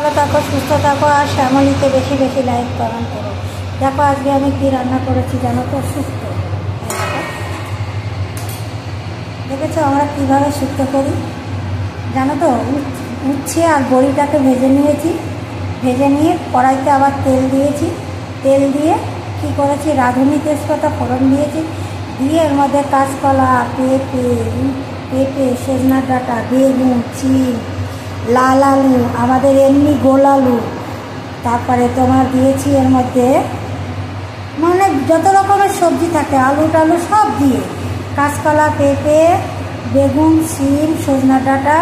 ভালো থাকো, সুস্থ থাকো, আর শ্যামলীকে বেশি বেশি লাইক কমেন্ট করো। দেখো আজকে আমি কি রান্না করেছি জানো তো? শুক্তো। দেখেছো আমরা কীভাবে শুক্তো করি জানো তো? উচ্ছে আর বড়িটাকে ভেজে নিয়েছি, ভেজে নিয়ে কড়াইতে আবার তেল দিয়েছি, তেল দিয়ে কি করেছি, রাঁধুনি তেজপাতা ফোড়ন দিয়েছি, দিয়ে এর মধ্যে কাঁচকলা, পেঁপে, সজনা ডাঁটা, বেগুন, চিল, লাল আলু, আমাদের এমনি গোল আলু, তারপরে তোমার দিয়েছি এর মধ্যে মানে যত রকমের সবজি থাকে, আলু টালু সব দিয়ে, কাঁচকলা, পেঁপে, বেগুন, শিম, সজনা ডাঁটা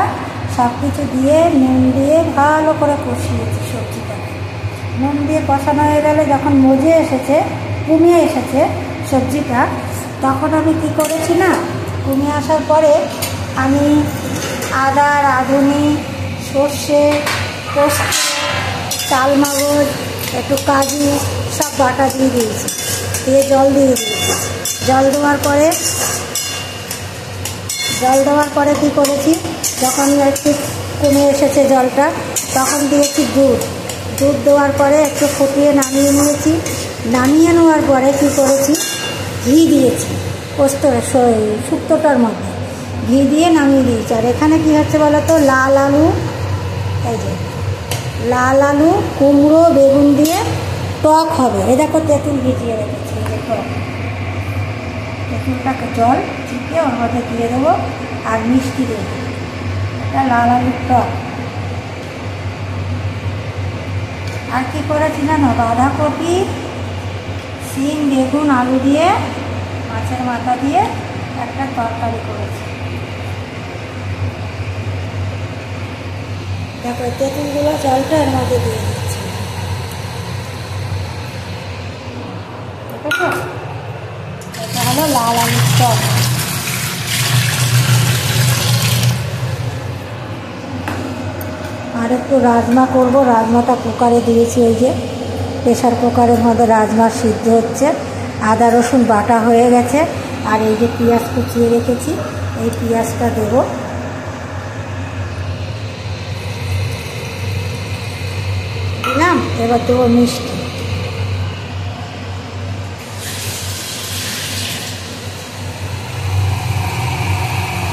সব কিছু দিয়ে নুন দিয়ে ভালো করে কষিয়েছি সবজিটাকে। নুন দিয়ে কষানো হয়ে গেলে যখন মজে এসেছে, কমিয়ে এসেছে সবজিটা, তখন আমি কি করেছি না, কমিয়ে আসার পরে আমি আদা, রাঁধুনি, সর্ষে, পোস্ত, চালমগজ, একটু কাজু সব বাটা দিয়ে দিয়েছি, দিয়ে জল দিয়ে দিয়েছি। জল দেওয়ার পরে কী করেছি, যখন একটু কমে এসেছে জলটা, তখন দিয়েছি দুধ দেওয়ার পরে একটু ফুটিয়ে নামিয়ে নিয়েছি। নামিয়ে নেওয়ার পরে কী করেছি, ঘি দিয়েছি শুক্তোটার মধ্যে, ঘি দিয়ে নামিয়ে দিয়েছি। আর এখানে কী হচ্ছে বলো তো, লাল আলু, কুমড়ো, বেগুন দিয়ে টক হবে। এ দেখো তেঁতুল ভিজিয়ে রেখেছি, এই যে টক, তেঁতুলটাকে জল চিপিয়ে ওর মধ্যে দিয়ে দেবো, আর মিষ্টি দেবো। এটা লাল আলুর টক। আর কী করেছি জানো, বাঁধাকপি, শিম, বেগুন, আলু দিয়ে মাছের মাথা দিয়ে একটা তরকারি করেছি। দেখো তেঁতুলগুলো জলটা এর মধ্যে দিয়ে দিচ্ছি, দেখো এটা হলো লাল আলুর টক। আর একটু রাজমা করবো, রাজমাটা কুকারে দিয়েছি, ওই যে প্রেশার কুকারের মধ্যে রাজমা সিদ্ধ হচ্ছে, আদা রসুন বাটা হয়ে গেছে, আর এই যে পেঁয়াজ কুচিয়ে রেখেছি, এই পেঁয়াজটা দেবো। দিলাম, এবার দেবো মিষ্টি।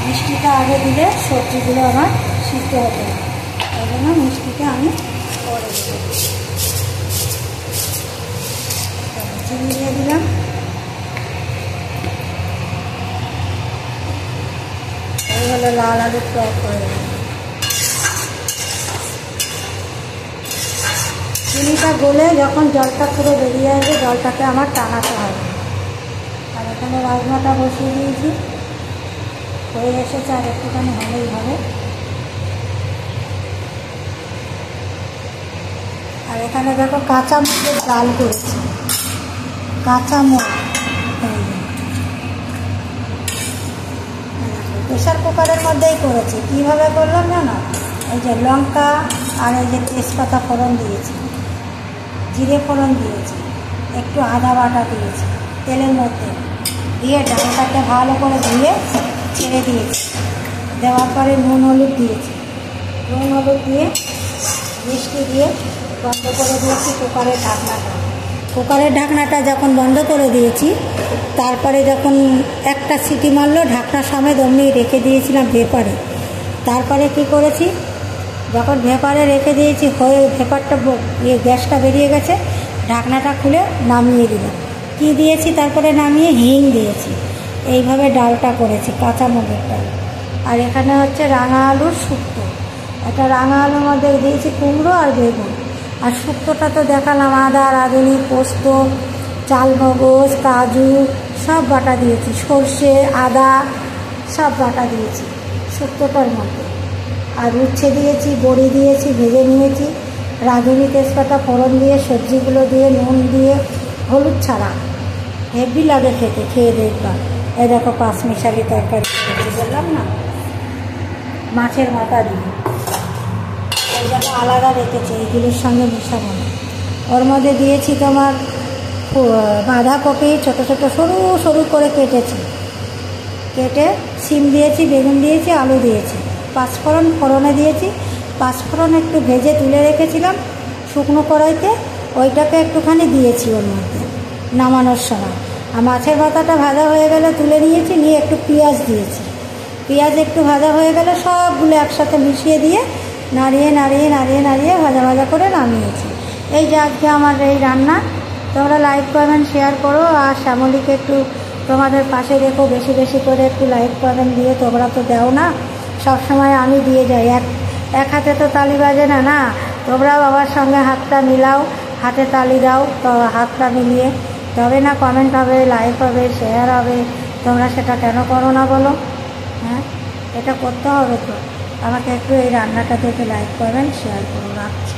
মিষ্টিটা আগে দিলে সবজিগুলো আমার সিদ্ধ হতে হবে, ওই জন্য মিষ্টিটা আমি পরে দেবো। চিনি দিয়ে দিলাম, এই হলো লাল আলুর টক হয়ে গেল। চিনিটা গলে যখন জলটা পুরো বেরিয়ে আসবে, জলটাকে আমার টানাতে হবে। আর এখানে রাজমাটা বসিয়ে দিয়েছি, হয়ে এসেছে, আর একটুখানি হলেই হবে। আর এখানে দেখো কাঁচা মুগের ডাল করেছি, কাঁচা মুগ, প্রেশার কুকারের মধ্যেই করেছি। কীভাবে করলাম জানো, এই যে লঙ্কা আর এই যে তেজপাতা ফোড়ন দিয়েছি, জিরে ফোড়ন দিয়েছি, একটু আদা বাটা দিয়েছি তেলের মধ্যে, দিয়ে ডালটাকে ভালো করে ধুয়ে ছেড়ে দিয়েছি। দেওয়ার পরে নুন হলুদ দিয়েছি, নুন হলুদ দিয়ে মিষ্টি দিয়ে বন্ধ করে দিয়েছি কুকারের ঢাকনাটা যখন বন্ধ করে দিয়েছি, তারপরে যখন একটা সিটি মারলো, ঢাকনা সমেত অমনি রেখে দিয়েছিলাম ভেপারে। তারপরে কি করেছি, যখন ভেপারে রেখে দিয়েছি, হয়ে ভেপারটা গ্যাসটা বেরিয়ে গেছে, ঢাকনাটা খুলে নামিয়ে দিলাম। কি দিয়েছি তারপরে নামিয়ে, হিং দিয়েছি। এইভাবে ডালটা করেছি, কাঁচা মুগের ডাল। আর এখানে হচ্ছে রাঙা আলুর শুক্তো। একটা রাঙা আলুর মধ্যে দিয়েছি কুমড়ো আর বেগুন। আর শুক্তোটা তো দেখালাম, আদা, রাঁধুনি, পোস্ত, চালমগজ, কাজু সব বাটা দিয়েছি, সর্ষে, আদা সব বাটা দিয়েছি শুক্তোটার মধ্যে। আর উচ্ছে দিয়েছি, বড়ি দিয়েছি, ভেজে নিয়েছি, রাঁধুনি তেজপাতা ফোড়ন দিয়ে সবজিগুলো দিয়ে নুন দিয়ে, হলুদ ছাড়া, হেভি লাগে খেতে, খেয়ে দেখবা। এই দেখো পাঁচমিশালি তরকারি করেছি, বললাম না, মাছের মাথা দিয়ে, ওইটাকে আলাদা রেখেছি, এইগুলির সঙ্গে মিশাবো না। ওর মধ্যে দিয়েছি তোমার বাঁধাকপি ছোটো ছোটো সরু সরু করে কেটে শিম দিয়েছি, বেগুন দিয়েছি, আলু দিয়েছি, পাঁচফোড়নে দিয়েছি, পাঁচফোড়ন একটু ভেজে তুলে রেখেছিলাম শুকনো কড়াইতে, ওইটাকে একটুখানি দিয়েছি ওর মধ্যে নামানোর সময়। আর মাছের মাথাটা ভাজা হয়ে গেলে তুলে নিয়েছি, নিয়ে একটু পেঁয়াজ দিয়েছি। পেঁয়াজ একটু ভাজা হয়ে গেলে সবগুলো একসাথে মিশিয়ে দিয়ে নাড়িয়ে নাড়িয়ে নাড়িয়ে নাড়িয়ে ভাজা ভাজা করে নামিয়েছি। এই যে আজকে আমার এই রান্না। তোমরা লাইক কমেন্ট শেয়ার করো, আর শ্যামলীকে একটু তোমাদের পাশে রেখো, বেশি বেশি করে একটু লাইক কমেন্ট দিয়ে। তোমরা তো দাও না, সব সময় আমি দিয়ে যাই, এক হাতে তো তালি বাজে না। না, তোমরাও আমার সঙ্গে হাতটা মিলাও, হাতে তালি দাও, তো হাতটা মিলিয়ে তবে না কমেন্ট হবে, লাইক হবে, শেয়ার হবে। তোমরা সেটা কেন করো না বলো? হ্যাঁ, এটা করতে হবে তো। আমাকে একটু এই রান্নাটা থেকে লাইক কমেন্ট শেয়ার করো। রাখছি।